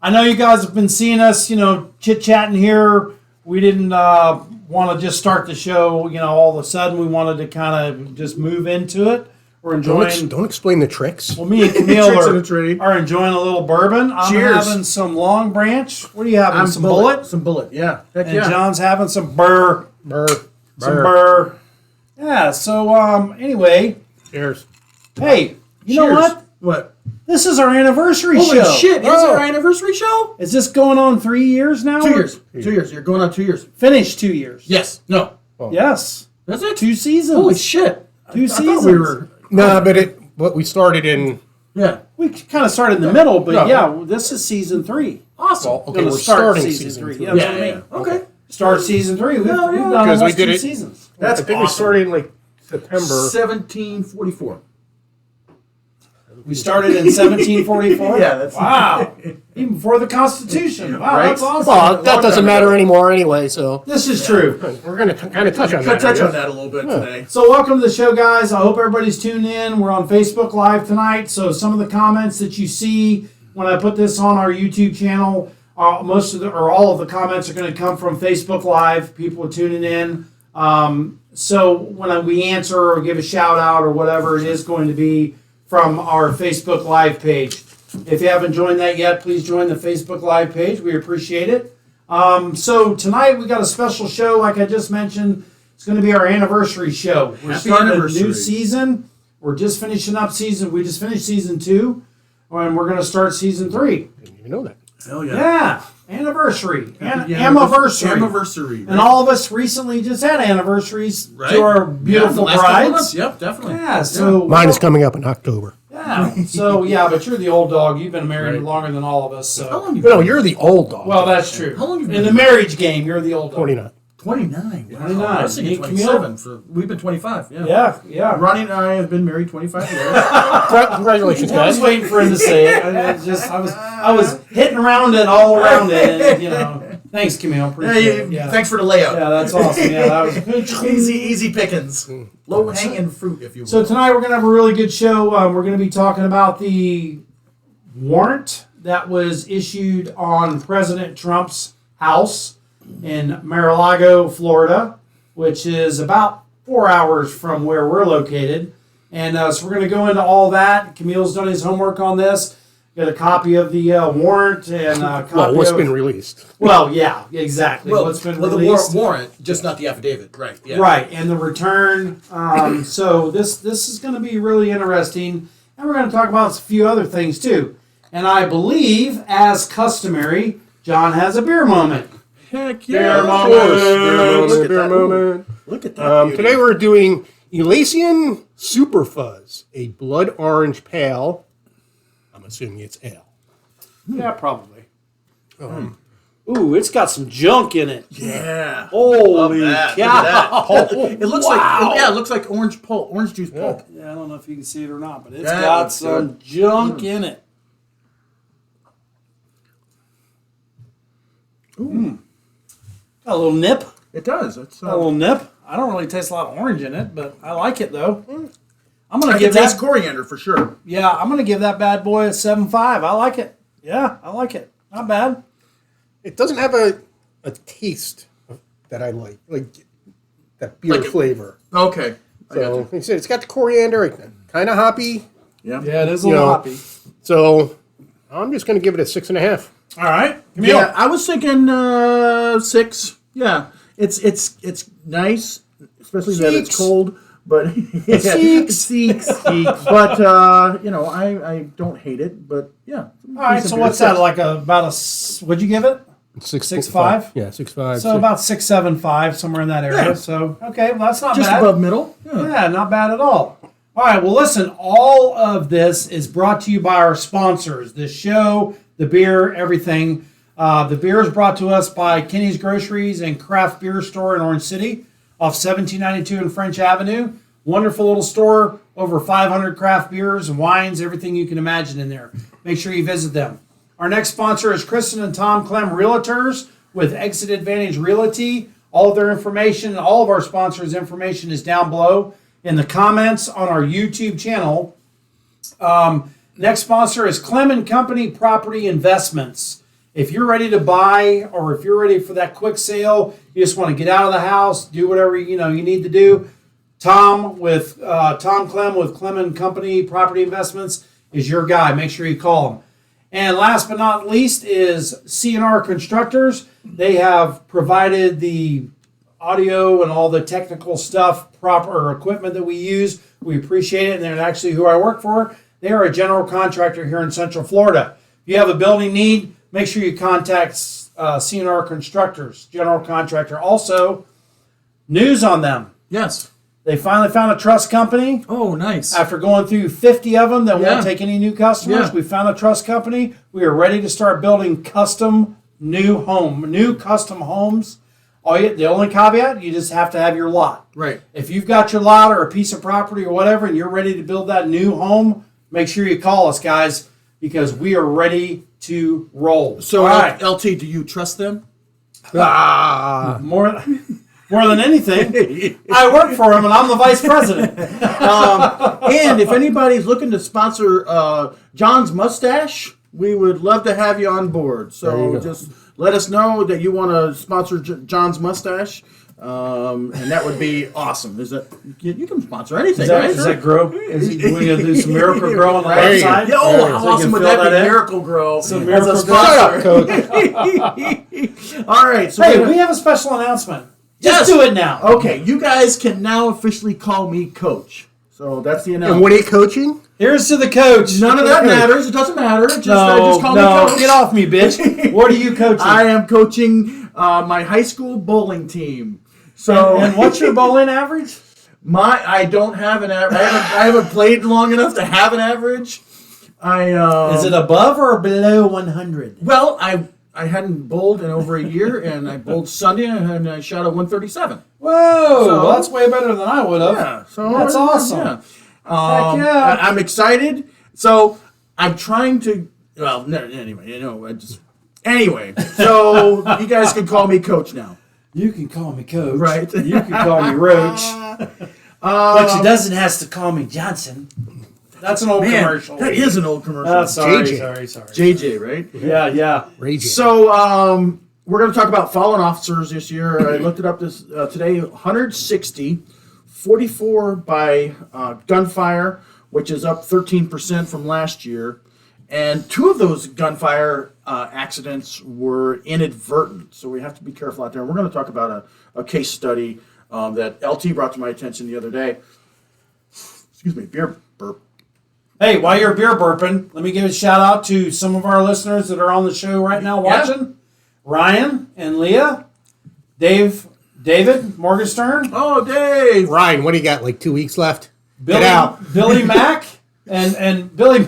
I know you guys have been seeing us, chit-chatting here. We didn't want to just start the show, all of a sudden. We wanted to kind of just move into it. We're enjoying... Don't explain the tricks. Well, me and Camille are enjoying a little bourbon. I'm having some Long Branch. What are you having? Some Bullet? Some Bullet, yeah. Heck and John's having some Burr. Some Burr. Yeah, so anyway. Cheers. Hey, you know what? What? This is our anniversary show. Holy shit, is our anniversary show? Is this going on 3 years now? 2 years. 2 years. You're going on 2 years. Finished 2 years. Yes. No. Oh. Yes. That's it? 2 seasons. Holy shit. Two seasons. We were... No, but we started in... Yeah. We kind of started in the middle, but this is season 3. Awesome. Well, okay, we're starting season 3. Yeah, that's what I mean. Okay. Start season 3. We've done almost 2 seasons. That's I think we started in like September. 1744. We started in 1744? Yeah, that's... Wow. Even before the Constitution. Wow, Right? that's awesome. Well, that doesn't matter anymore anyway, so... This is true. We're going to kind of touch on that. Touch on that a little bit today. So welcome to the show, guys. I hope everybody's tuned in. We're on Facebook Live tonight, so some of the comments that you see when I put this on our YouTube channel, all of the comments are going to come from Facebook Live. People are tuning in. So when we answer or give a shout out or whatever, it is going to be from our Facebook Live page. If you haven't joined that yet, please join the Facebook Live page. We appreciate it. So tonight we got a special show, like I just mentioned. It's going to be our anniversary show. We're starting a new season. We're just finishing up season. We just finished season 2, and we're going to start season 3. Didn't even know that. Hell yeah. Yeah, anniversary. Anniversary. And all of us recently just had anniversaries to our beautiful last brides. Yep, definitely. Yeah, so... Mine is coming up in October. Yeah, so, but you're the old dog. You've been married longer than all of us. So. How long you No, you're the old dog. Well, that's true. How long you been in the marriage game, you're the old dog. 29. 29. Wow. 29. I was thinking 27. We've been 25. Yeah. Ronnie and I have been married 25 years. Congratulations, I was guys. waiting for him to say it. I was hitting around it all around it. And, thanks, Camille. Appreciate it. Thanks for the layout. Yeah, that's awesome. Yeah, that was easy pickings. Low hanging fruit, if you will. So tonight we're going to have a really good show. We're going to be talking about the warrant that was issued on President Trump's house in Mar-A-Lago, Florida, which is about 4 hours from where we're located. And so we're going to go into all that. Camille's done his homework on this. Got a copy of the warrant and a copy what's been released. Well, yeah, exactly. What's been released. The warrant, just not the affidavit. Right. Yeah. Right, and the return. So this is going to be really interesting. And we're going to talk about a few other things, too. And I believe, as customary, John has a beer moment. Heck yeah. Beer moment. Look at that. Today we're doing Elysian Super Fuzz, a blood orange pale. I'm assuming it's ale. Yeah, probably. Ooh, it's got some junk in it. Yeah. Holy cow. cow. It looks it looks like orange pulp, orange juice pulp. Yeah, I don't know if you can see it or not, but it's got some junk in it. Ooh. Got a little nip. It does. It's Got a little nip. I don't really taste a lot of orange in it, but I like it though. I'm gonna I give can taste that coriander for sure. Yeah, I'm gonna give that bad boy a 7.5. I like it. Yeah, I like it. Not bad. It doesn't have a taste that I like that beer flavor. Okay. So, like I said, it's got the coriander, kind of hoppy. Yeah, it is a little hoppy. So, I'm just going to give it a 6.5. All right. Yeah, I was thinking 6. Yeah, it's nice, especially that it's cold. But Seeks. But I don't hate it. But yeah. All right. So what's that like? What'd you give it? 6.5. Yeah, 6.5. So about 6.75, somewhere in that area. Yeah. So okay, well, that's not just bad. above middle. Yeah, not bad at all. All right. Well, listen. All of this is brought to you by our sponsors. The show, the beer, everything. The beer is brought to us by Kenny's Groceries and Craft Beer Store in Orange City, off 1792 and French Avenue. Wonderful little store, over 500 craft beers and wines, everything you can imagine in there. Make sure you visit them. Our next sponsor is Kristen and Tom Clem Realtors with Exit Advantage Realty. All of their information, all of our sponsors' information is down below in the comments on our YouTube channel. Next sponsor is Clem & Company Property Investments. If you're ready to buy, or if you're ready for that quick sale, you just want to get out of the house, do whatever you need to do. Tom Clem with Clem and Company Property Investments is your guy. Make sure you call him. And last but not least is C&R Constructors. They have provided the audio and all the technical stuff, proper equipment that we use. We appreciate it, and they're actually who I work for. They are a general contractor here in Central Florida. If you have a building need, make sure you contact C&R Constructors, general contractor. Also, news on them. Yes. They finally found a trust company. Oh, nice. After going through 50 of them that won't take any new customers, Yeah. we found a trust company. We are ready to start building new custom homes. The only caveat, you just have to have your lot. Right. If you've got your lot or a piece of property or whatever, and you're ready to build that new home, make sure you call us, guys, because we are ready to roll. So, all right. LT, do you trust them? More than anything, I work for him, and I'm the vice president. And if anybody's looking to sponsor John's Mustache, we would love to have you on board. So just let us know that you want to sponsor John's Mustache, and that would be awesome. Is that you can sponsor anything? Does that grow? Is he going to do some Miracle Grow on the left side? Yeah, how awesome would that be? Miracle Grow as a sponsor. Coach. All right. So Hey, we have a special announcement. Just do it now. Okay, you guys can now officially call me Coach. So that's the announcement. And what are you coaching? Here's to the coach. None of that matters. It doesn't matter. Just call me Coach. Get off me, bitch. What are you coaching? I am coaching my high school bowling team. So and what's your bowling average? I don't have an average. I haven't played long enough to have an average. Is it above or below 100? Well, I hadn't bowled in over a year, and I bowled Sunday, and I shot a 137. Whoa, well, that's way better than I would have. Yeah, so that's awesome. Yeah. Heck yeah. I'm excited. So I'm trying to. Well, anyway, Anyway, so you guys can call me Coach now. You can call me Coach. Right. You can call me Roach. But she doesn't have to call me Johnson. That's an old commercial. That is an old commercial. Sorry. JJ, right? Yeah. Raging. So we're going to talk about fallen officers this year. I looked it up this today. 160, 44 by gunfire, which is up 13% from last year. And 2 of those gunfire accidents were inadvertent. So we have to be careful out there. We're going to talk about a case study that LT brought to my attention the other day. Excuse me, beer burp. Hey, while you're beer burping, let me give a shout out to some of our listeners that are on the show right now watching. Yeah. Ryan and Leah, David Morgenstern. Oh, Dave. Ryan, what do you got? Like 2 weeks left? Get out. Billy Mack and Billy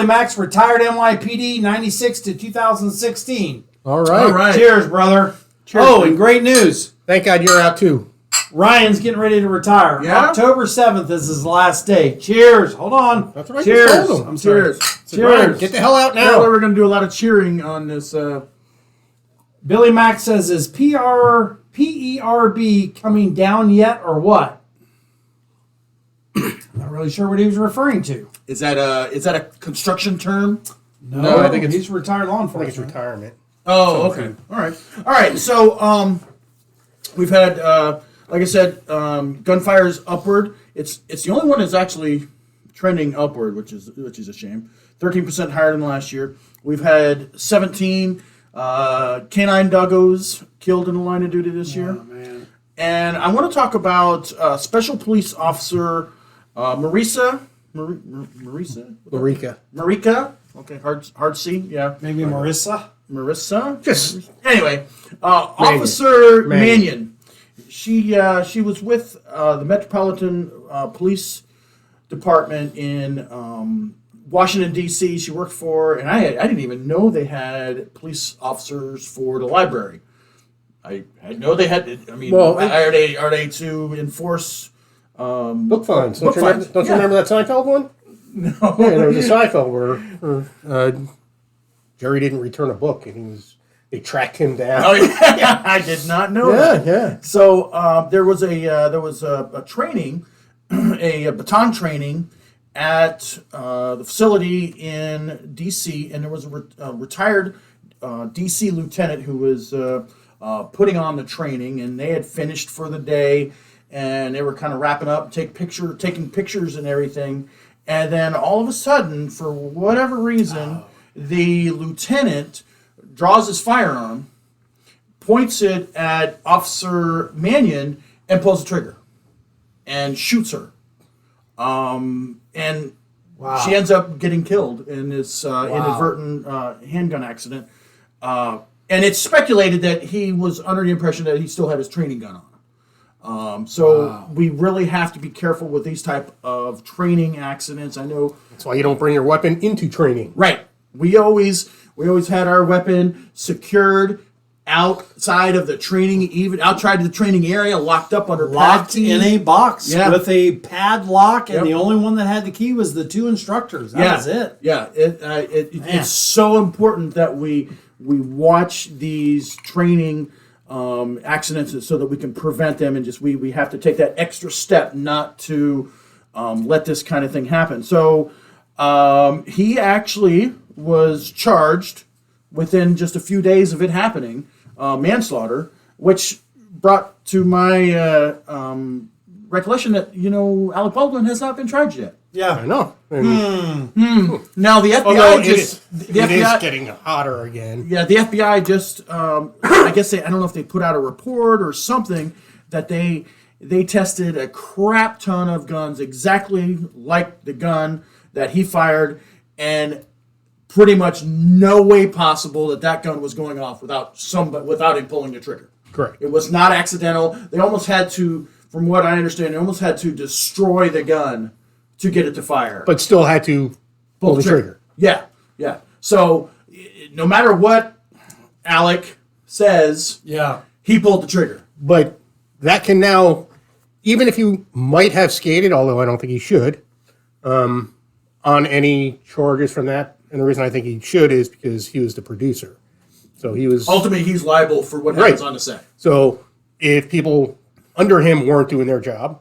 Mack's retired NYPD 96 to 2016. All right. Cheers, brother. Cheers. Oh, and great news. Thank God you're out too. Ryan's getting ready to retire. Yeah? October 7th is his last day. Cheers. Hold on. That's right. Cheers. I'm sorry. Cheers. Get the hell out now. Well, we're going to do a lot of cheering on this. Billy Mack says, is PERB coming down yet or what? I'm not really sure what he was referring to. Is that a construction term? No, I think he's retired law enforcement. I think it's retirement. Oh, okay. All right. So we've had, like I said, gunfire is upward. It's the only one that's actually trending upward, which is a shame. 13% higher than last year. We've had 17 canine doggos killed in the line of duty this year. Man. And I want to talk about Special Police Officer Marika. Okay, hard C. Yeah. Maybe Marissa. Just Anyway, Officer Mannion. She was with the Metropolitan Police Department in Washington, D.C. She worked for, and I didn't even know they had police officers for the library. I know they had. I mean, are they to enforce book fines? Book fines. Don't you remember that Seinfeld one? No. Yeah, there was a Seinfeld where Jerry didn't return a book, and they tracked him down. Oh yeah, I did not know that. Yeah. So there was a training, a baton training at the facility in D.C., and there was a retired DC lieutenant who was putting on the training, and they had finished for the day, and they were kind of wrapping up, taking pictures and everything. And then all of a sudden, for whatever reason, the lieutenant draws his firearm, points it at Officer Mannion, and pulls the trigger and shoots her. And she ends up getting killed in this inadvertent handgun accident. And it's speculated that he was under the impression that he still had his training gun on. We really have to be careful with these type of training accidents. I know That's why you don't bring your weapon into training. right. We always had our weapon secured outside of the training, even outside of the training area, locked up under Locked padlock in a box Yeah. with a padlock, and Yep. the only one that had the key was the two instructors. That was it. Yeah, it's so important that we watch these training accidents so that we can prevent them, and just we have to take that extra step not to let this kind of thing happen. So he actually was charged within just a few days of it happening, manslaughter, which brought to my recollection that Alec Baldwin has not been charged yet. I know. Now the FBI Although it just is the FBI getting hotter again. Yeah, the FBI just, I guess I don't know if they put out a report or something that they tested a crap ton of guns exactly like the gun that he fired, and pretty much no way possible that gun was going off without him pulling the trigger. Correct. It was not accidental. They almost had to, from what I understand, they almost had to destroy the gun to get it to fire. But still had to pull the trigger. Yeah. So no matter what Alec says, he pulled the trigger. But that can now, even if you might have skated, although I don't think he should, on any charges from that. And the reason I think he should is because he was the producer. So he was... Ultimately, he's liable for what happens on the set. So if people under him weren't doing their job,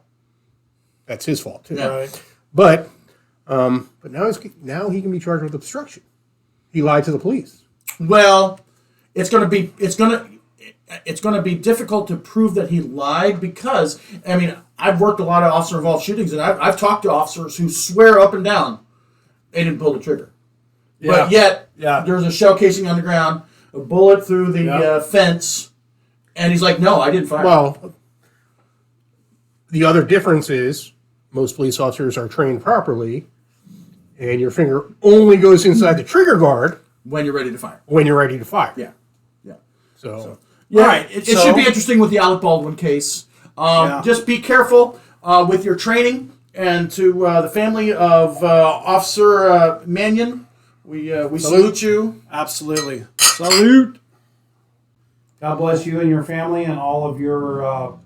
that's his fault too. Yeah. Right. But now he can be charged with obstruction. He lied to the police. Well, it's going to be difficult to prove that he lied because I've worked a lot of officer involved shootings, and I've talked to officers who swear up and down they didn't pull the trigger. But yet there's a shell casing on the ground, a bullet through the fence, and he's like, "No, I didn't fire." Well, the other difference is most police officers are trained properly, and your finger only goes inside the trigger guard when you're ready to fire. Yeah. Yeah. So Yeah, Right, it so- should be interesting with the Alec Baldwin case. Just be careful with your training, and to the family of Officer Mannion, we salute you. Absolutely. Salute. God bless you and your family and all of your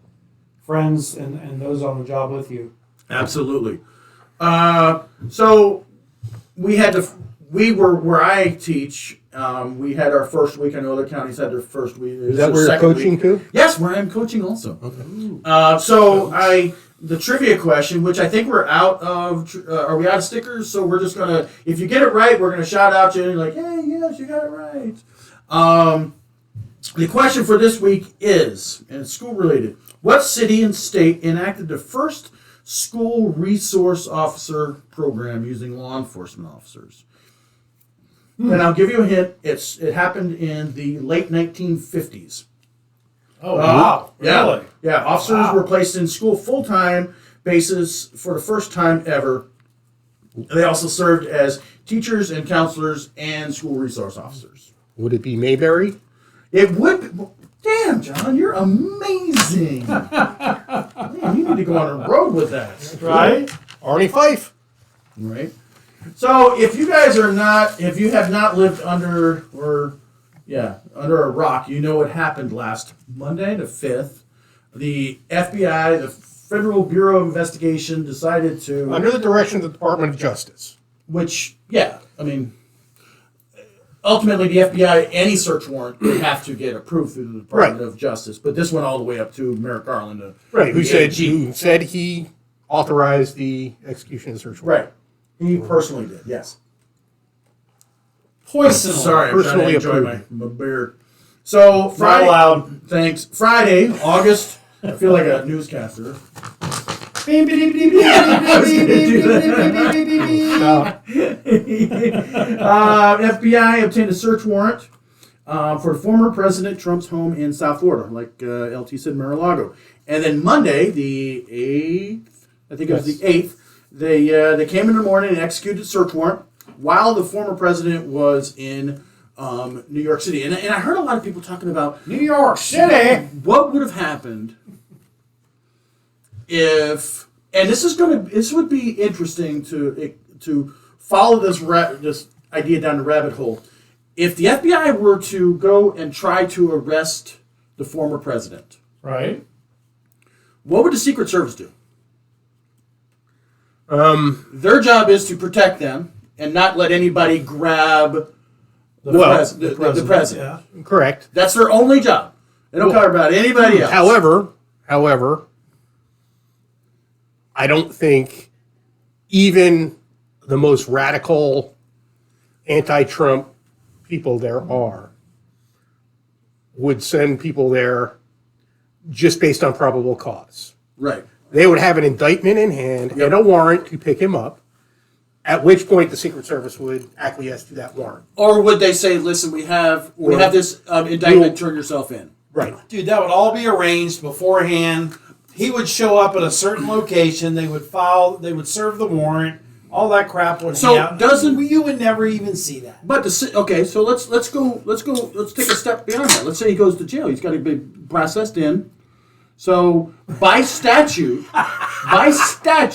friends and those on the job with you. Absolutely. So we were where I teach. We had our first week. I know other counties had their first week. is that where you're coaching too? Yes, where I'm coaching also. Okay. The trivia question, which I think we're out of, are we out of stickers? So we're just gonna, if you get it right, we're gonna shout out to you and like, hey, yes, you got it right. The question for this week is, and it's school related, what city and state enacted the first school resource officer program using law enforcement officers? And I'll give you a hint. It happened in the late 1950s. Oh, wow. Yeah. Really? Yeah, officers were placed in school full-time basis for the first time ever. They also served as teachers and counselors and school resource officers. Would it be Mayberry? It would be... Damn, John, you're amazing. Man, you need to go on a road with that. Right? Arnie Fife. Right. So if you guys are not, if you have not lived under a rock, you know what happened last Monday, the 5th. The FBI, the Federal Bureau of Investigation, decided to... Under the direction of the Department of Justice. Which, ultimately the FBI, any search warrant, they have to get approved through the Department of Justice. But this went all the way up to Merrick Garland. Who said he authorized the execution of the search warrant. Right. He personally did, yes. Poisonal. Sorry, I'm trying to Personally enjoy approved. my beer. So Friday, allowed. thanks. Friday, August. I feel like a newscaster. FBI obtained a search warrant for former President Trump's home in South Florida, like LT said, Mar-A-Lago. And then Monday, the 8th, I think it was the 8th, they came in the morning and executed a search warrant while the former president was in New York City. And I heard a lot of people talking about New York City. what would have happened if, and this would be interesting to follow this idea down the rabbit hole. If the FBI were to go and try to arrest the former president, Right. what would the Secret Service do? Their job is to protect them and not let anybody grab the president. Yeah. Correct. That's their only job. They don't care about anybody else. However, I don't think even the most radical anti-Trump people there are would send people there just based on probable cause. Right. They would have an indictment in hand and a warrant to pick him up, at which point the Secret Service would acquiesce to that warrant. Or would they say, "Listen, we have this indictment. Turn yourself in." Right. Dude, that would all be arranged beforehand. He would show up at a certain location. They would serve the warrant. All that crap would So happen. You would never even see that. But okay, so let's take a step beyond that. Let's say he goes to jail. He's got to be processed in. So by statute,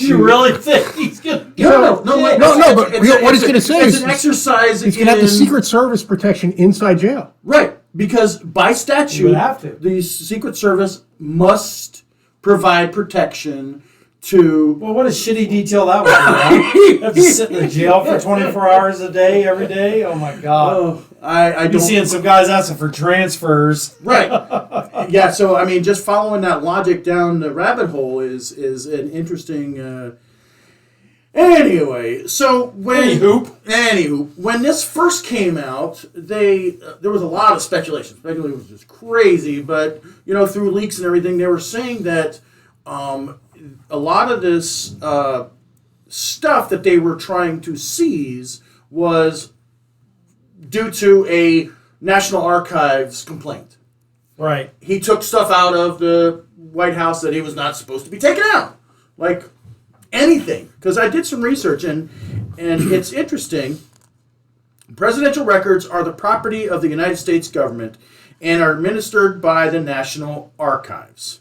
You really think he's gonna No, but what he's going to say it's is an exercise. he's going to have the Secret Service protection inside jail. Right, because by statute, You would have to. the Secret Service must provide protection to. Well, what a shitty detail that would be. Huh? You have to sit in the jail for 24 hours a day, every day. Oh my God! Oh, I I've been don't. seeing some guys asking for transfers. Right. Yeah. So I mean, just following that logic down the rabbit hole is an interesting. Anyway, so anywho, when this first came out, there was a lot of speculation. Speculation was just crazy, but through leaks and everything, they were saying that a lot of this stuff that they were trying to seize was due to a National Archives complaint. Right. He took stuff out of the White House that he was not supposed to be taken out. Like anything. Because I did some research and it's interesting. Presidential records are the property of the United States government and are administered by the National Archives.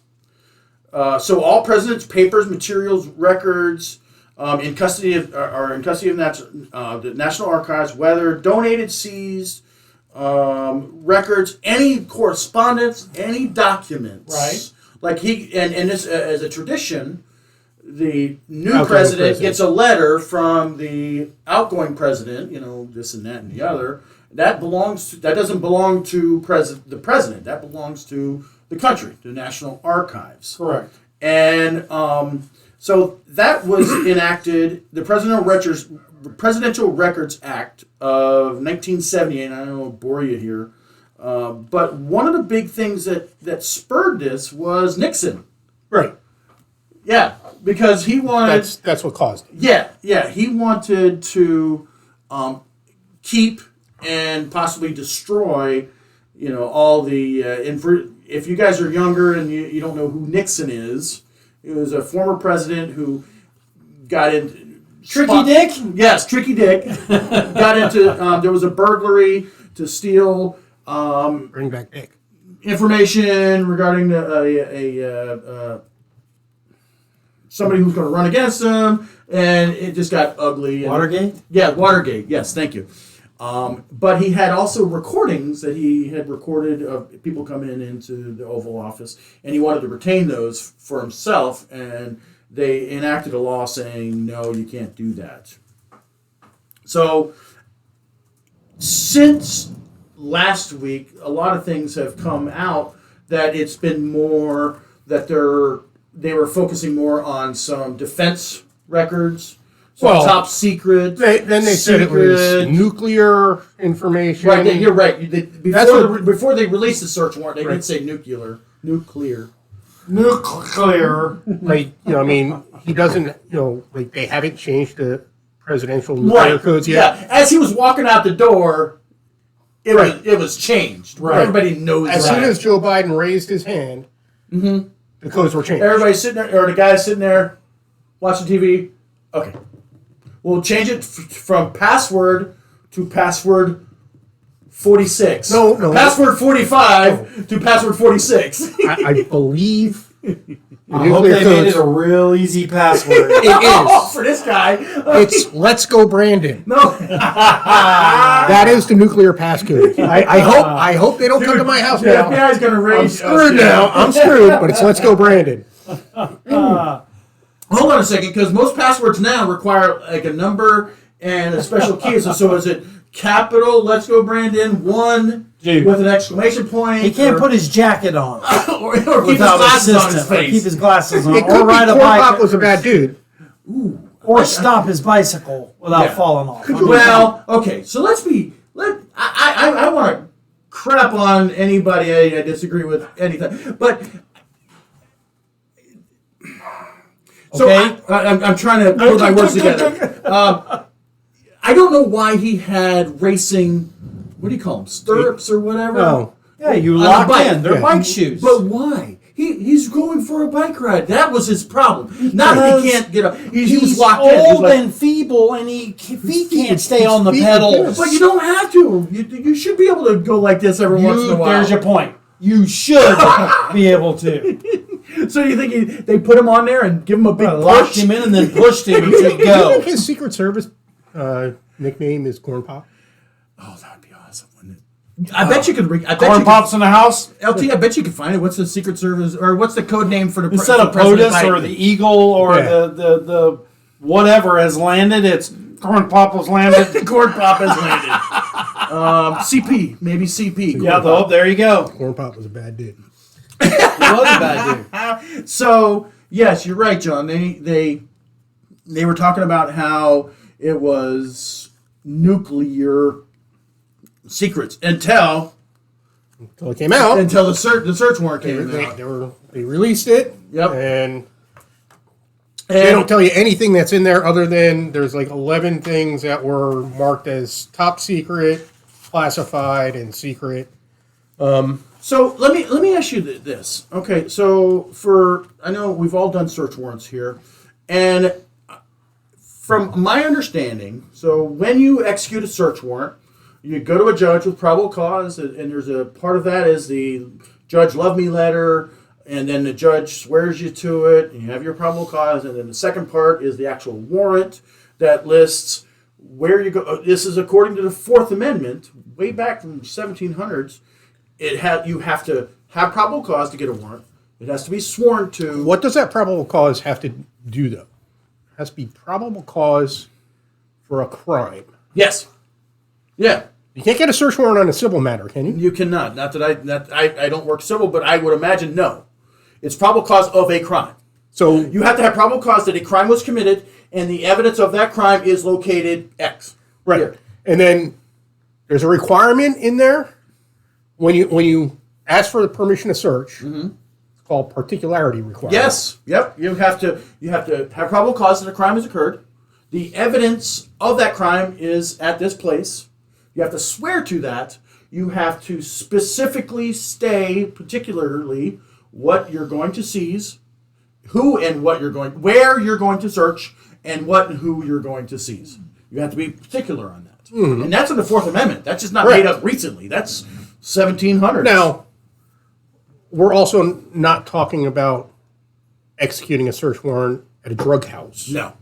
So all president's papers, materials, records are in custody of the National Archives, whether donated, seized, records, any correspondence, any documents. Right. Like and this as a tradition, the new president gets a letter from the outgoing president. This and that and the other. That doesn't belong to the president. That belongs to the country, the National Archives. Correct. And so that was enacted, the Presidential Records Act of 1978. I don't want to bore you here, but one of the big things that spurred this was Nixon. Right. Yeah, because he wanted. That's what caused it. Yeah. He wanted to keep and possibly destroy, all the if you guys are younger and you don't know who Nixon is, he was a former president who got into Tricky Dick? Yes, Tricky Dick. Got into there was a burglary to steal Bring back Dick. information regarding somebody who's going to run against him, and it just got ugly. Watergate? Yeah, Watergate. Yes, thank you. But he had also recordings that he had recorded of people coming into the Oval Office, and he wanted to retain those for himself, and they enacted a law saying, no, you can't do that. So, since last week, a lot of things have come out that it's been more that they were focusing more on some defense records, So Well, top secret. Then they said it was secret. nuclear information. Right, you're right. That's Before they released the search warrant, they did say nuclear. Nuclear. Like, I mean, he doesn't, like they haven't changed the presidential nuclear codes yet. Yeah, as he was walking out the door, it was changed. Right. Everybody knows As that. soon as Joe Biden raised his hand, the codes were changed. Everybody's sitting there, or the guy's sitting there watching TV. Okay. We'll change it from password to password 46. No. Password 45 to password 46. I believe I hope they made it a real easy password. It is. For this guy. It's Let's Go Brandon. No. That is the nuclear passcode. I hope they don't come to my house The now. FBI's going to raise I'm screwed, but it's Let's Go Brandon. Hold on a second, because most passwords now require like a number and a special key. So is it capital, Let's Go Brandon, 1 Dude. with an exclamation point? He can't put his jacket on or keep his without glasses on his assistance. Or keep face. his glasses on. It Or could be ride a Corn bike. Pop was a bad dude. Or stop his bicycle without Yeah. falling off. Well, okay, so I want to crap on anybody I disagree with anything, but so Okay. I'm trying to put my words together. I don't know why he had racing. What do you call them? Stirrups or whatever. Oh. Yeah, you On a lock bike. in. They're Yeah. bike shoes. But why? He's going for a bike ride. That was his problem. Not that he can't get up. He was He's locked in. He was old like, and feeble, and he can't stay on the feet pedals. but you don't have to. You should be able to go like this every once in a while. There's your point. You should be able to. So you think they put him on there and give him a big Locked push? him in and then pushed him and said, Do you go. think his Secret Service nickname is Corn Pop? Oh, that would be awesome, wouldn't it? I bet you could. I bet Corn you Pops in the house? could, LT. I bet you could find it. What's the Secret Service or what's the code name for the Instead of for President POTUS or Biden? the Eagle or Yeah. the whatever has landed, it's Corn Pop was landed. The Corn Pop has landed. CP, maybe CP. Yeah, there you go. Corn Pop was a bad dude. He was a bad dude. So yes, you're right, John. They were talking about how it was nuclear secrets until it came out. the search warrant came out. They released it. Yep. And they don't tell you anything that's in there other than there's like 11 things that were marked as top secret, classified, and secret. So let me ask you this. Okay, so I know we've all done search warrants here, and from my understanding, so when you execute a search warrant, you go to a judge with probable cause, and there's a part of that is the judge love me letter, and then the judge swears you to it, and you have your probable cause, and then the second part is the actual warrant that lists where you go. This is according to the Fourth Amendment, way back from 1700s. You have to have probable cause to get a warrant. It has to be sworn to. What does that probable cause have to do, though? It has to be probable cause for a crime. Yes. Yeah. You can't get a search warrant on a civil matter, can you? You cannot. Not that I don't work civil, but I would imagine no. It's probable cause of a crime. So You have to have probable cause that a crime was committed, and the evidence of that crime is located X. right, Here. and then there's a requirement in there when you ask for the permission to search. It's called particularity requirement. Yes. Yep. You have to have probable cause that a crime has occurred. The evidence of that crime is at this place. You have to swear to that. You have to specifically state particularly what you're going to seize, who and what where you're going to search, and what and who you're going to seize. You have to be particular on that. And that's in the Fourth Amendment. That's just not Right. made up recently. That's 1700s. Now, we're also not talking about executing a search warrant at a drug house. No.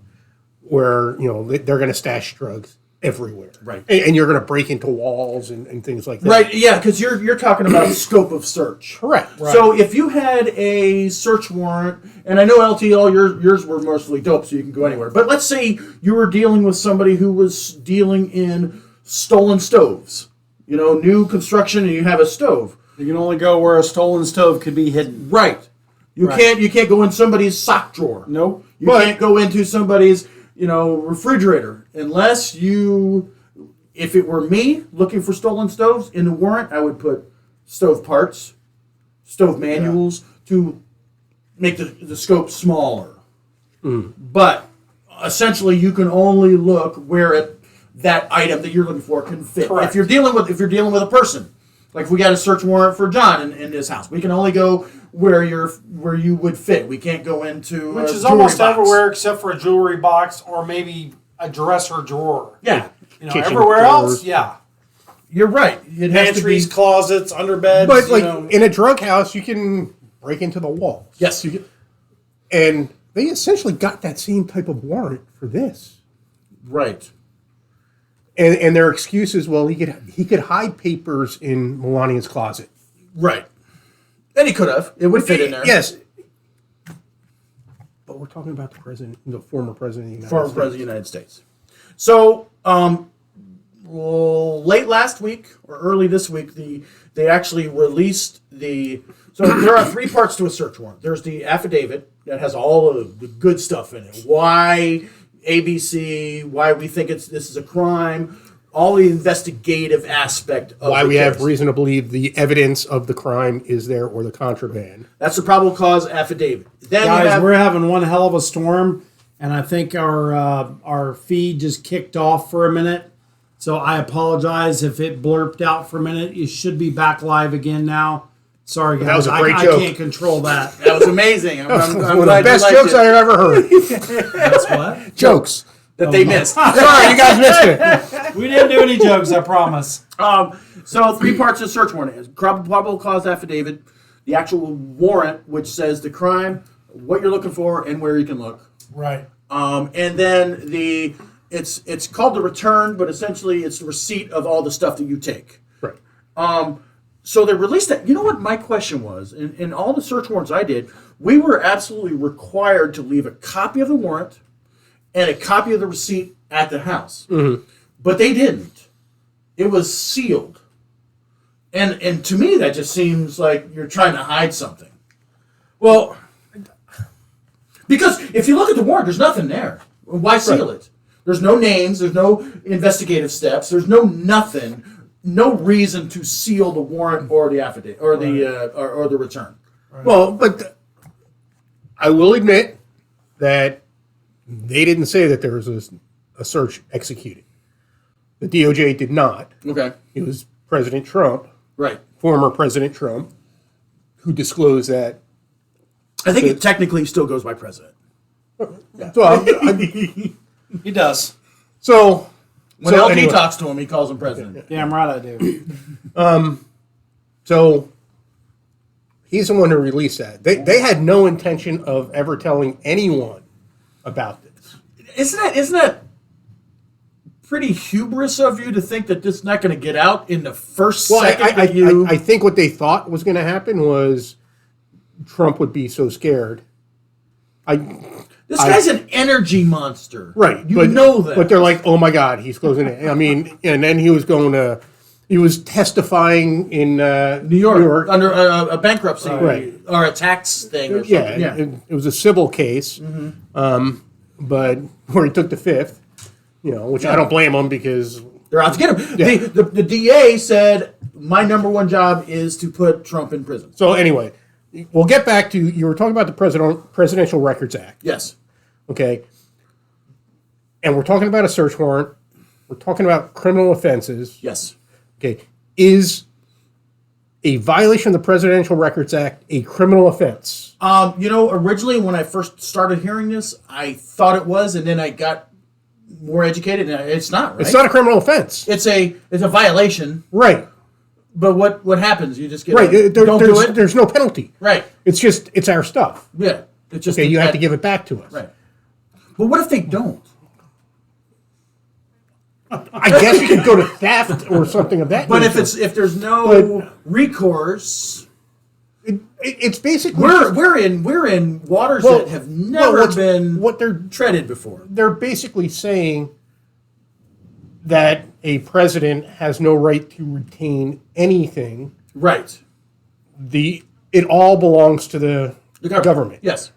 Where, they're going to stash drugs everywhere. Right. And you're going to break into walls and things like that. Right, yeah, because you're talking about scope of search. Correct. So if you had a search warrant, and I know LTL, yours were mostly dope, so you can go anywhere. But let's say you were dealing with somebody who was dealing in stolen stoves. New construction, and you have a stove. You can only go where a stolen stove could be hidden. Right. You can't go in somebody's sock drawer. Nope. You can't go into somebody's refrigerator. Unless if it were me looking for stolen stoves in the warrant, I would put stove parts, stove manuals to make the scope smaller. But essentially, you can only look where that item that you're looking for can fit. Correct. If you're dealing with a person, like if we got a search warrant for John in his house, we can only go where you would fit. We can't go into Which is jewelry almost box. everywhere except for a jewelry box or maybe a dresser drawer. Yeah, Kitchen everywhere drawers. else, yeah. you're right. It has to be. Pantries, closets, under beds. But like in a drug house, you can break into the walls. Yes. And they essentially got that same type of warrant for this. Right. And their excuse is, well, he could hide papers in Melania's closet. Right. And he could have. It would fit in there. Yes. But we're talking about the former president of the United Former States. president of the United States. So, late last week or early this week, they actually released So there are three parts to a search warrant. There's the affidavit that has all of the good stuff in it. Why ABC? Why we think this is a crime? All the investigative aspect of Why the we have case. reason to believe the evidence of the crime is there or the contraband. That's the probable cause affidavit. Then you guys, have, we're having one hell of a storm, and I think our feed just kicked off for a minute. So I apologize if it blurped out for a minute. You should be back live again now. Sorry, guys. That was a great I joke. can't control that. that was amazing. I'm One of the glad you best liked jokes it. I've ever heard. That's what? Jokes. that they missed. Sorry, you guys missed it. We didn't do any jokes, I promise. So three parts of the search warrant is probable cause affidavit, the actual warrant, which says the crime, what you're looking for, and where you can look. Right. And then it's called the return, but essentially it's the receipt of all the stuff that you take. Right. So they released that. You know what my question was? In all the search warrants I did, we were absolutely required to leave a copy of the warrant and a copy of the receipt at the house. Mm-hmm. But they didn't. It was sealed. And to me, that just seems like you're trying to hide something. Well, Because if you look at the warrant, there's nothing there. Why seal it? There's no names. There's no investigative steps. There's no nothing. No reason to seal the warrant or the affidavit or the return. well, but I will admit that they didn't say that there was a search executed. The DOJ did not. Okay. It was President Trump, Right. former President Trump, who disclosed that. I think it technically still goes by president. Well, He does. so When so LT anyway. talks to him, he calls him president. Damn right I do. So he's the one who released that. They had no intention of ever telling anyone about this. Isn't that pretty hubris of you to think that this is not going to get out in the first Well, second that you... I think what they thought was going to happen was Trump would be so scared. This guy's an energy monster. Right. You know that. But they're like, oh my God, he's closing it. I mean, and then he was testifying in New York, under a bankruptcy Right. or a tax thing or something. Yeah, it was a civil case, but where he took the fifth, which I don't blame him because They're out to get him. Yeah. The DA said, my number one job is to put Trump in prison. So anyway, we'll get back to, you were talking about the Presidential Records Act, Yes. okay? And we're talking about a search warrant. We're talking about criminal offenses. Yes. Okay, is a violation of the Presidential Records Act a criminal offense? Originally when I first started hearing this, I thought it was, and then I got more educated, and it's not, right? It's not a criminal offense. It's a violation, Right. but what happens? You just get Right. don't do it. There's no penalty. Right. It's our stuff. Yeah. It's just Okay, you have to that- give it back to us. Right. But what if they don't? I guess you could go to theft or something of that But nature. if there's no recourse, It's basically we're in waters that have never been what they're treaded before. they're basically saying that a president has no right to retain anything. Right. It all belongs to the government. Yes.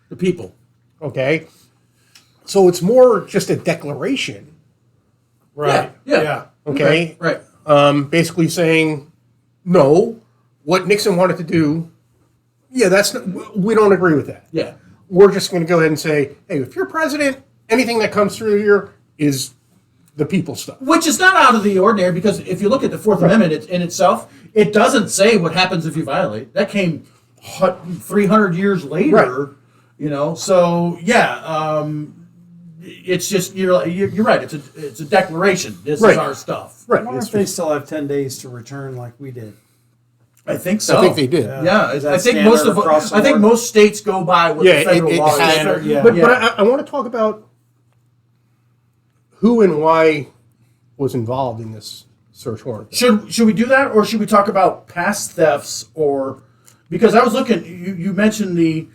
The people. Okay. So it's more just a declaration, Right. Yeah. okay? Right. Basically saying, no, what Nixon wanted to do, we don't agree with that. Yeah. We're just going to go ahead and say, hey, if you're president, anything that comes through here is the people stuff. Which is not out of the ordinary, because if you look at the Fourth Amendment in itself, it doesn't say what happens if you violate. That came 300 years later, Right. So it's just you're right. It's a declaration. This Right. is our stuff. Right. I wonder if they still have 10 days to return like we did. I think so. I think they did. Yeah, Is that I think standard across the I think board? most states go by what the federal law has- is. Standard, yeah. But I want to talk about who and why was involved in this search warrant. Should we do that, or should we talk about past thefts? Or because I was looking, you mentioned the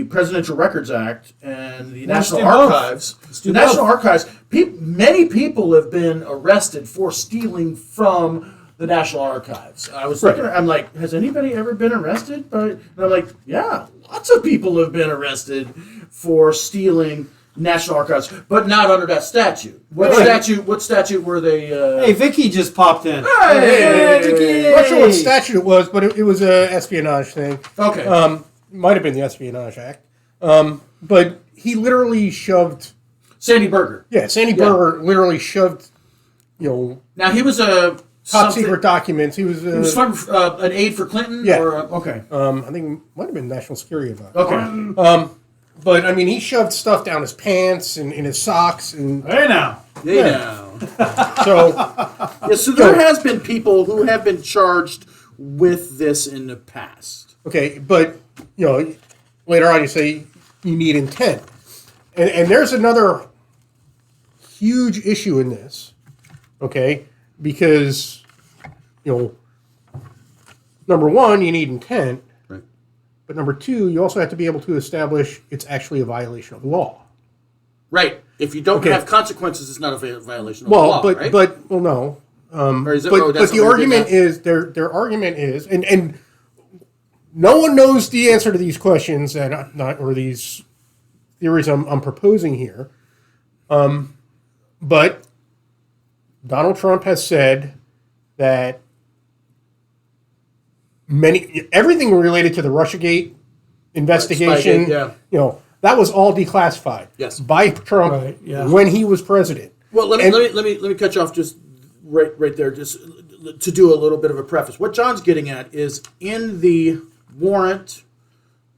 Presidential Records Act and the National do both. Archives. Let's do The National both. Archives. Many people have been arrested for stealing from the National Archives. I was looking. I'm like, has anybody ever been arrested? And I'm like, yeah, lots of people have been arrested for stealing National Archives, but not under that statute. What statute were they? Hey, Vicky just popped in. Hey, Vicky! I'm not sure what statute it was, but it was a espionage thing. Okay. Might have been the Espionage Act. But he literally shoved. Sandy Berger. Sandy Berger literally shoved, Now he was a top secret documents. He was from an aide for Clinton. Yeah. Okay. I think it might have been National Security Advisor. Okay. But I mean, he shoved stuff down his pants and in his socks, and Hey now. so So there has been people who have been charged with this in the past. okay. But later on you say you need intent, and there's another huge issue in this, okay? Because number one, you need intent. Right. But number two, you also have to be able to establish it's actually a violation of law. Right. If you don't Okay. have consequences, it's not a violation of the law. Right? No. Or is it, But the argument is their argument is, and no one knows the answer to these questions or these theories I'm proposing here. But Donald Trump has said that everything related to the Russiagate investigation, Spygate, that was all declassified. Yes. By Trump Right, yeah. when he was president. Well, let me cut you off just right there, just to do a little bit of a preface. What John's getting at is in the warrant,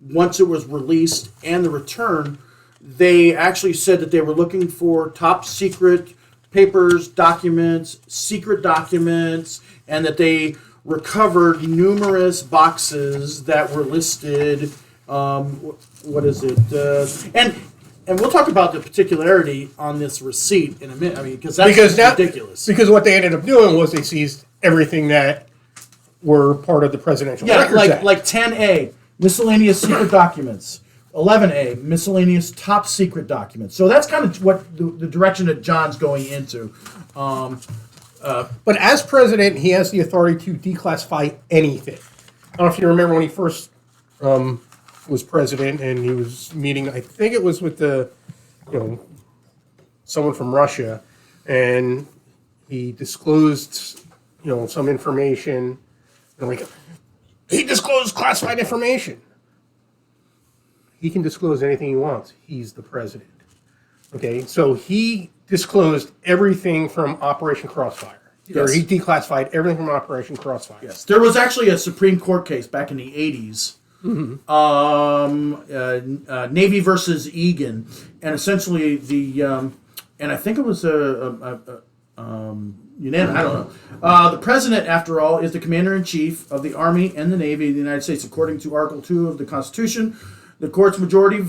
once it was released, and the return, they actually said that they were looking for top secret papers, documents, secret documents, and that they recovered numerous boxes that were listed. What is it? And we'll talk about the particularity on this receipt in a minute. I mean, that's ridiculous. Because what they ended up doing was they seized everything that were part of the Presidential Records Act. like 10A, miscellaneous secret documents. 11A, miscellaneous top secret documents. So that's kind of what the direction that John's going into. But as president, he has the authority to declassify anything. I don't know if you remember when he first was president and he was meeting, I think it was with someone from Russia, and he disclosed, some information. And he disclosed classified information. He can disclose anything he wants. He's the president. Okay, so he disclosed everything from Operation Crossfire. Yes. He declassified everything from Operation Crossfire. Yes, there was actually a Supreme Court case back in the 80s, Navy versus Egan, and essentially and I think it was unanimous. I don't know. The president, after all, is the commander-in-chief of the Army and the Navy of the United States, according to Article 2 of the Constitution. The court's majority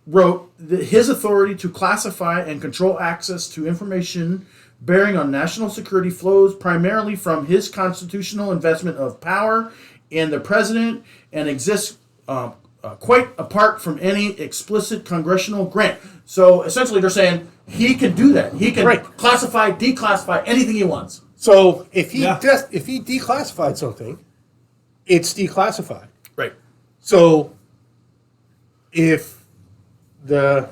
wrote that his authority to classify and control access to information bearing on national security flows primarily from his constitutional investment of power in the president and exists quite apart from any explicit congressional grant. So essentially they're saying he can do that. He can classify, declassify anything he wants. So if he declassified something, it's declassified. Right. So if the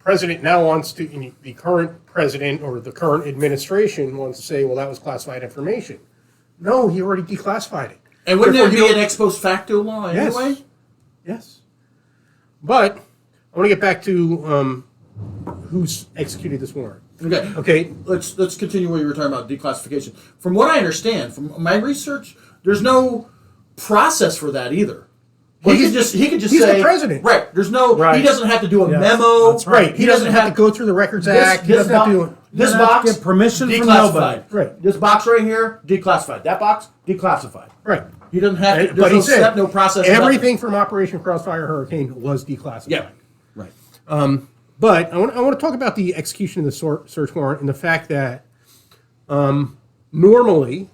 president now wants to, the current president or the current administration wants to say, well, that was classified information. No, he already declassified it. And wouldn't Therefore, there you be don't- an ex post facto law anyway? Yes. But I want to get back to who's executed this warrant. Okay. Okay. Let's continue where you were talking about declassification. From what I understand, from my research, there's no process for that either. Well, He could just he's say the president. Right. There's no. Right. He doesn't have to do a Yes, memo. that's Right. He doesn't have to go through the Records Act. He This doesn't have to do this Doesn't have to box get permission from declassified. nobody. Right. This box right here declassified. That box declassissified. Right. He doesn't have to. But There's he no said step, no process. everything from Operation Crossfire Hurricane was declassified. Yeah. Right. But I want to talk about the execution of the search warrant and the fact that normally,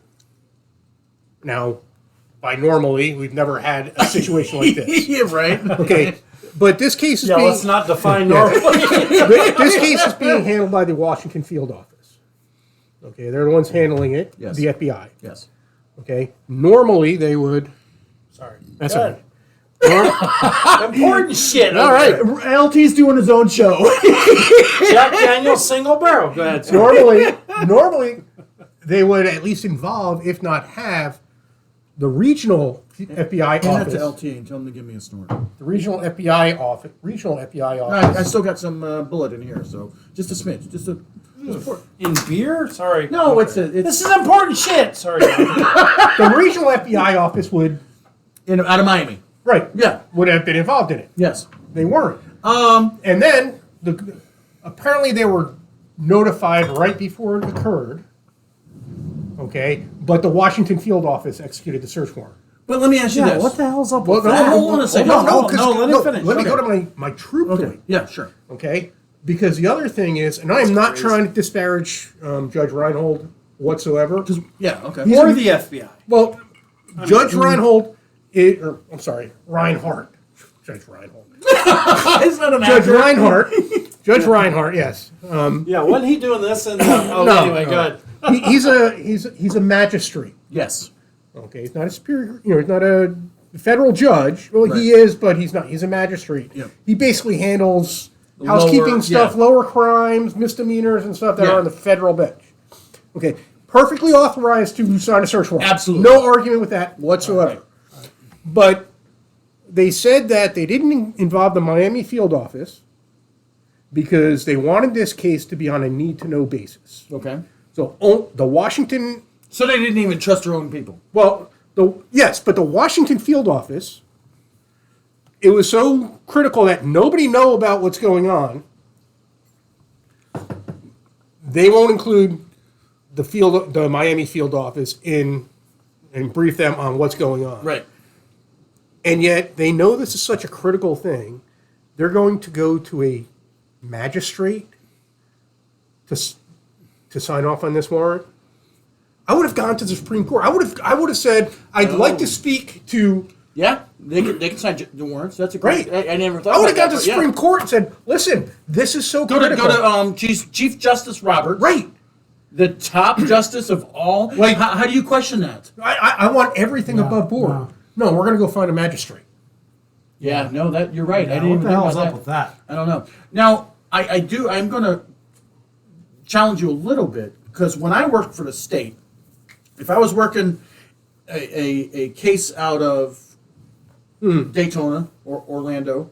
now by normally, we've never had a situation like this. Yeah. Right. Okay, but this case is Yeah, being let's not define normal. this case is being handled by the Washington Field Office. Okay, they're the ones handling it. Yes. The FBI. Yes. Okay, normally they would. Sorry. That's Go all ahead. right. Important shit. All right. LT's doing his own show. Jack Daniels single barrel. Go ahead. Sir. Normally, they would at least involve, if not have, the regional FBI Hand that office. to LT and tell him to give me a snort. The regional FBI office. Regional FBI I office. still got some bullet in here, so just a smidge, just a. In beer? Sorry. No, Okay. it's This is important shit. Sorry. The regional FBI office would out of Miami. right. Yeah. Would have been involved in it. Yes. They weren't. And then apparently they were notified right before it occurred. Okay, but the Washington Field Office executed the search warrant. But let me ask you Yeah, this. what the hell's up Well, with that? hold on a second. No, let him finish. Let me Okay. go to my true Okay. point. Yeah, sure. Okay, because the other thing is, and I am not trying to disparage Judge Reinhold whatsoever. Yeah. Okay. Or the FBI. Well, Judge Reinhold, I'm sorry, Reinhardt. Judge Reinhold. It's not an Judge actor. Reinhardt. Judge Reinhardt, yes. Yeah, wasn't he doing this? And anyway, go ahead. He's a magistrate. Yes. Okay, he's not a superior. He's not a federal judge. Well, he Right. is, but he's not. He's a magistrate. Yep. He basically handles housekeeping Lower- stuff, yeah. lower crimes, misdemeanors, and stuff that Yeah. are on the federal bench. Okay, perfectly authorized to sign a search warrant. Absolutely. No argument with that whatsoever. Right. But they said that they didn't involve the Miami field office because they wanted this case to be on a need-to-know basis. Okay. So the Washington, So they didn't even trust their own people. well, yes, but the Washington field office, it was so critical that nobody know about what's going on. They won't include the Miami field office in and brief them on what's going on. Right. And yet they know this is such a critical thing. They're going to go to a magistrate to sign off on this warrant. I would have gone to the Supreme Court. I would have said, I'd like to speak to. Yeah. They can sign the warrants. That's a great. Right. I never thought. I would have about gone to that, the but Supreme Court and said, listen, this is so Go to critical. Chief Justice Roberts. Right. The top justice of all. Like- how do you question that? I want everything above board. No, we're going to go find a magistrate. Yeah. No. That you're right. I didn't What even the think hell's about up with that? I don't know. Now, I'm going to challenge you a little bit because when I worked for the state, if I was working a case out of Daytona or Orlando,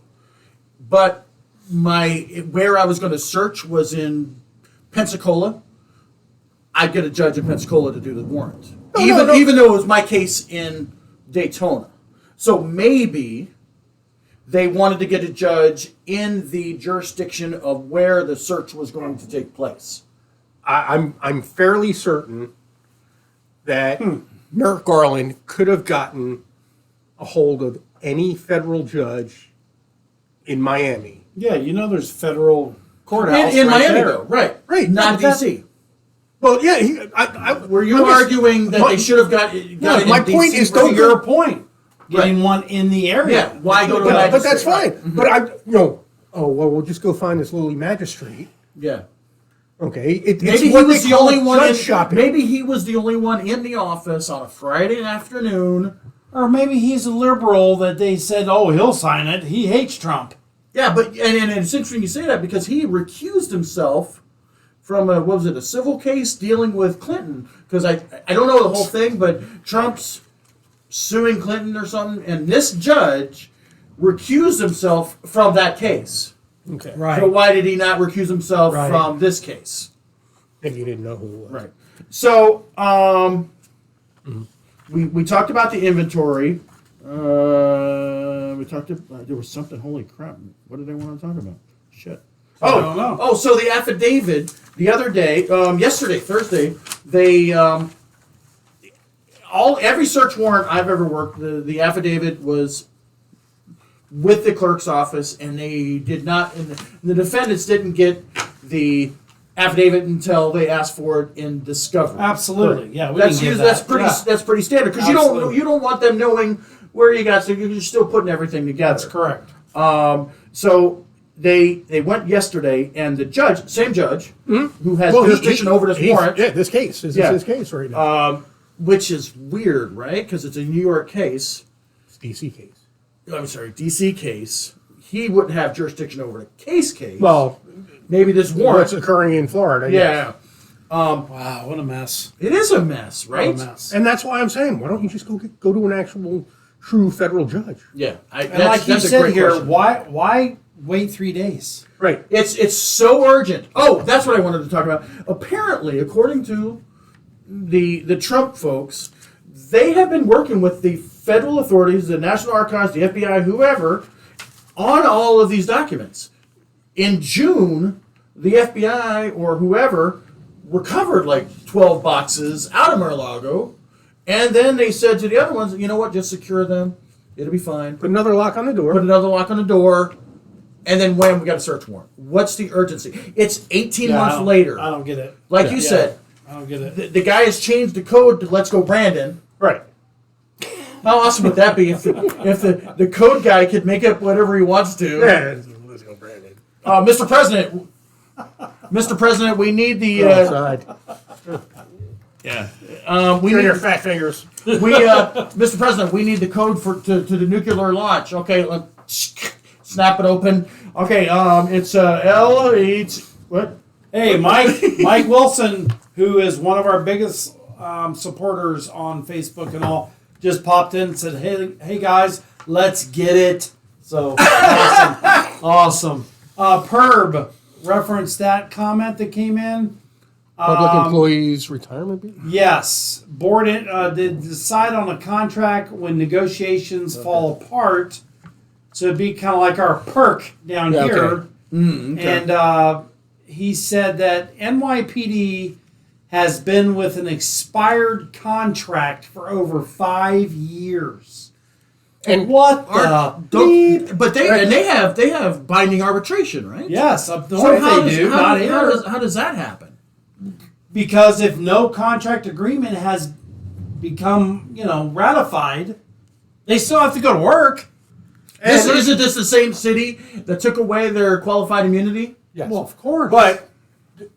but where I was going to search was in Pensacola, I'd get a judge in Pensacola to do the warrant, even though it was my case in Daytona. So maybe they wanted to get a judge in the jurisdiction of where the search was going to take place. I'm fairly certain that Merrick Garland could have gotten a hold of any federal judge in Miami. Yeah, there's federal courthouse In right Miami, there. though, right? Right. Not But D.C. Well, yeah. Were you arguing that they should have got it my in point DC is, To don't your point, getting Right. one in the area. Yeah, why go to a But that's fine. magistrate? But we'll just go find this lowly magistrate. Yeah. Okay. It's Maybe he what was they the call only one. judge shopping. Maybe he was the only one in the office on a Friday afternoon. Or maybe he's a liberal that they said, oh, he'll sign it. He hates Trump. Yeah, but and it's interesting you say that because he recused himself from a civil case dealing with Clinton, because I don't know the whole thing, but Trump's suing Clinton or something, and this judge recused himself from that case. Okay. Right. So why did he not recuse himself Right. from this case? Maybe you didn't know who it was. Right. So we talked about the inventory. We talked about, there was something. Holy crap! What did I want to talk about? Shit. I don't know. Oh, so the affidavit the other day, yesterday, Thursday, they every search warrant I've ever worked, the affidavit was with the clerk's office, and they did not, and the defendants didn't get the affidavit until they asked for it in discovery. Absolutely. Yeah, we That's can get that's that. pretty Yeah. that's pretty standard because Absolutely. you don't want them knowing where you got, so you're still putting everything together. That's correct. So they went yesterday, and the judge, same judge, who has jurisdiction over this warrant, Yeah, this case. This is his case right now. which is weird, right? Because it's a New York case. It's DC case. I'm sorry, DC case. He wouldn't have jurisdiction over the case. Well, Maybe this what's warrant. occurring in Florida. Yeah, Wow, what a mess. it is a mess, right? What a mess. And that's why I'm saying, why don't you just go to an actual true federal judge? Yeah, And like you said here, why wait 3 days? Right. It's so urgent. Oh, that's what I wanted to talk about. Apparently, according to the Trump folks, they have been working with the federal authorities, the National Archives, the FBI, whoever, on all of these documents. In June, the FBI or whoever recovered like 12 boxes out of Mar-a-Lago, and then they said to the other ones, you know what, just secure them. It'll be fine. Put another lock on the door. Put another lock on the door, and then wham, we got a search warrant. What's the urgency? It's 18 months later. I don't get it. Like you said, I don't get it. the guy has changed the code to Let's Go Brandon. Right. How awesome would that be if the code guy could make up whatever he wants to? Yeah. Let's go, Brandon. Mr. President, we need the Outside. we Turn need, your fat fingers. Mr. President, we need the code to the nuclear launch. Okay, snap it open. Okay, it's L8. What? Hey, Mike Wilson, who is one of our biggest supporters on Facebook and all, just popped in and said, hey guys, let's get it. So awesome. Perb referenced that comment that came in. Public employees retirement bill? Yes, board did decide on a contract when negotiations fall apart. So it'd be kind of like our perk down here. Okay. And he said that NYPD has been with an expired contract for over 5 years. And What the bleep? But they have binding arbitration, right? Yes, up the So way how they does, do, how, not how here. does how does that happen? Because if no contract agreement has become, ratified, they still have to go to work. Isn't this the same city that took away their qualified immunity? Yes. Well, of course. But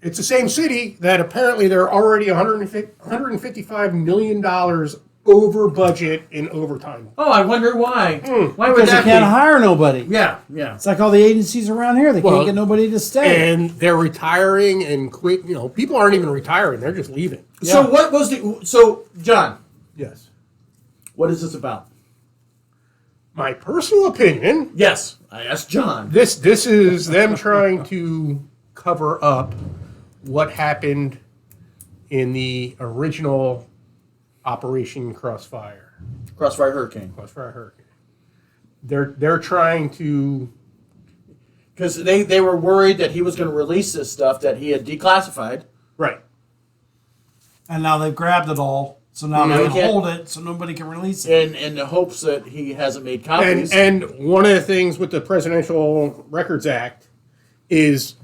it's the same city that apparently they're already $155 million over budget in overtime. Oh, I wonder why. Why would because they that can't be? hire nobody. Yeah. It's like all the agencies around here. They Well, can't get nobody to stay. And they're retiring and quit. People aren't even retiring; they're just leaving. So what was John? Yes. What is this about? My personal opinion. Yes, I asked John. This is them trying to cover up what happened in the original Operation Crossfire. Crossfire Hurricane. Crossfire Hurricane. They're trying to. Because they were worried that he was going to release this stuff that he had declassified. Right. And now they've grabbed it all. So now Yeah, they we can can't- hold it so nobody can release it. In the hopes that he hasn't made copies. And one of the things with the Presidential Records Act is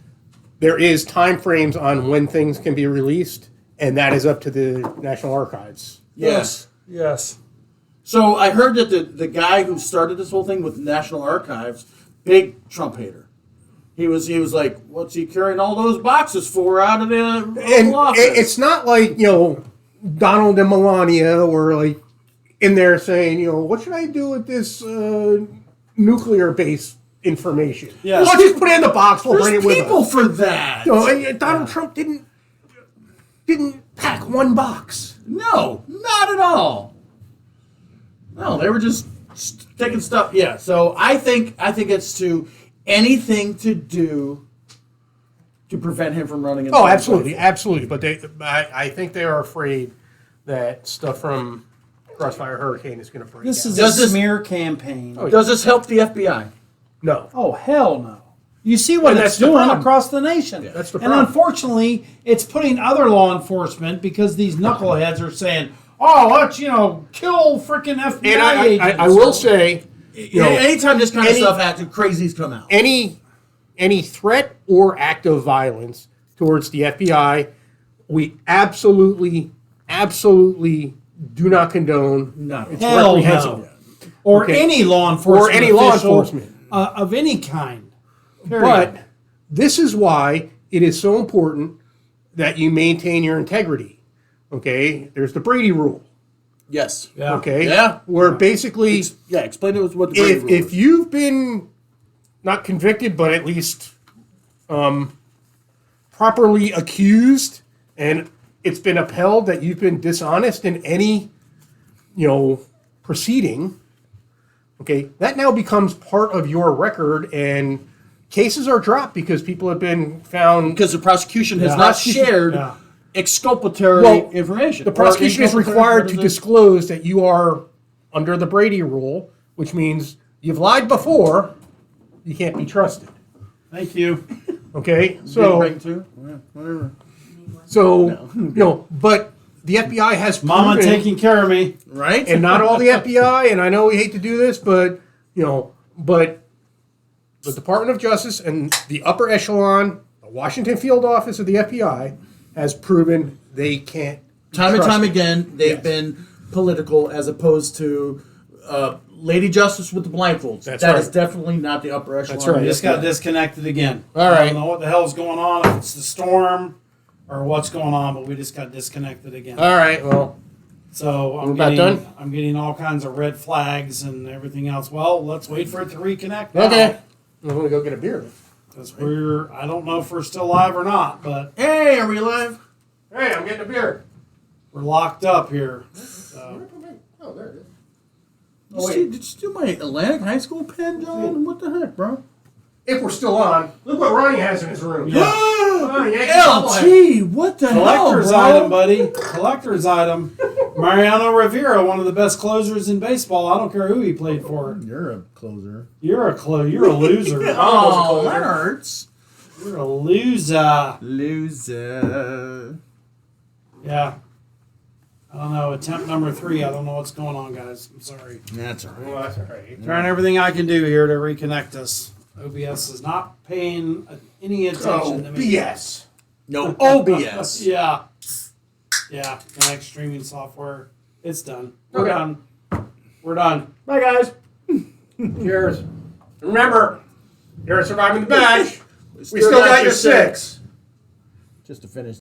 there is time frames on when things can be released, and that is up to the National Archives. yes. Yes. So I heard that the guy who started this whole thing with the National Archives, big Trump hater. He was like, what's he carrying all those boxes for out of the And office? it's not like, Donald and Melania were like in there saying, what should I do with this nuclear base information. Yeah. Well, just put it in the box. We'll bring There's it with people us. for that. No, and Donald Trump didn't pack one box. No, not at all. No, they were just taking stuff. Yeah, so I think it's to anything to do to prevent him from running. In Oh, absolutely, absolutely. But I think they are afraid that stuff from Crossfire Hurricane is going to break. This out. is Does a this- smear campaign. Does this help the FBI? No. Oh, hell no. You see what And it's that's the doing problem. across the nation. That's the And problem. unfortunately, it's putting other law enforcement because these knuckleheads are saying, oh, let's, kill freaking FBI And agents. I will say, Anytime this kind of any- stuff happens, crazies come out. any threat or act of violence towards the FBI, we absolutely do not condone. No. It's Hell reprehensible. no. Or Okay. any law enforcement Or any law official, enforcement. of any kind. Period. But this is why it is so important that you maintain your integrity. Okay? There's the Brady Rule. Yes. Yeah. Okay? Yeah. Where basically, Yeah, explain to us what the Brady Rule if is. you've been not convicted, but at least properly accused, and it's been upheld that you've been dishonest in any, proceeding, okay, that now becomes part of your record, and cases are dropped because people have been found. Because the prosecution has Yeah. not Prosecution- shared Yeah. exculpatory Well, information. The Or prosecution is inculpatory- required what to is it? disclose that you are under the Brady Rule, which means you've lied before, you can't be trusted. Thank you. Okay, Big so ring too? Yeah, whatever. but the FBI has Mama proven, taking care of me. Right? and not all the FBI, and I know we hate to do this, but but the Department of Justice and the upper echelon, the Washington field office of the FBI, has proven they can't. be time and time trusted. again, they've Yes. been political as opposed to Lady Justice with the blindfolds. That's That right. is definitely not the upper echelon. That's right. We just got disconnected again. All I right. don't know what the hell's going on, if it's the storm or what's going on, but we just got disconnected again. All right, well, So We're about done? I'm getting all kinds of red flags and everything else. Well, let's wait for it to reconnect now. okay. I'm gonna go get a beer. Because I don't know if we're still live or not, but Hey, are we live? Hey, I'm getting a beer. we're locked up here. So. Oh, there it is. Did you do my Atlantic High School pen, John? What the heck, bro? If we're still on, look what Ronnie has in his room. Yeah. Oh, Yankee bobblehead. LT, what the Collector's hell, bro? item, buddy. Collector's item. Mariano Rivera, one of the best closers in baseball. I don't care who he played for. You're a closer. You're a loser. Oh, that hurts. You're a loser. Loser. Yeah. I don't know. Attempt number 3. I don't know what's going on, guys. I'm sorry. That's all right. Well, that's all right. Trying everything I can do here to reconnect us. OBS is not paying any attention to me. BS. No, OBS. Yeah. Yeah. Connect streaming software. It's done. We're Okay. done. We're done. Bye, guys. Cheers. Remember, you're surviving the badge. We still got your 6. Just to finish.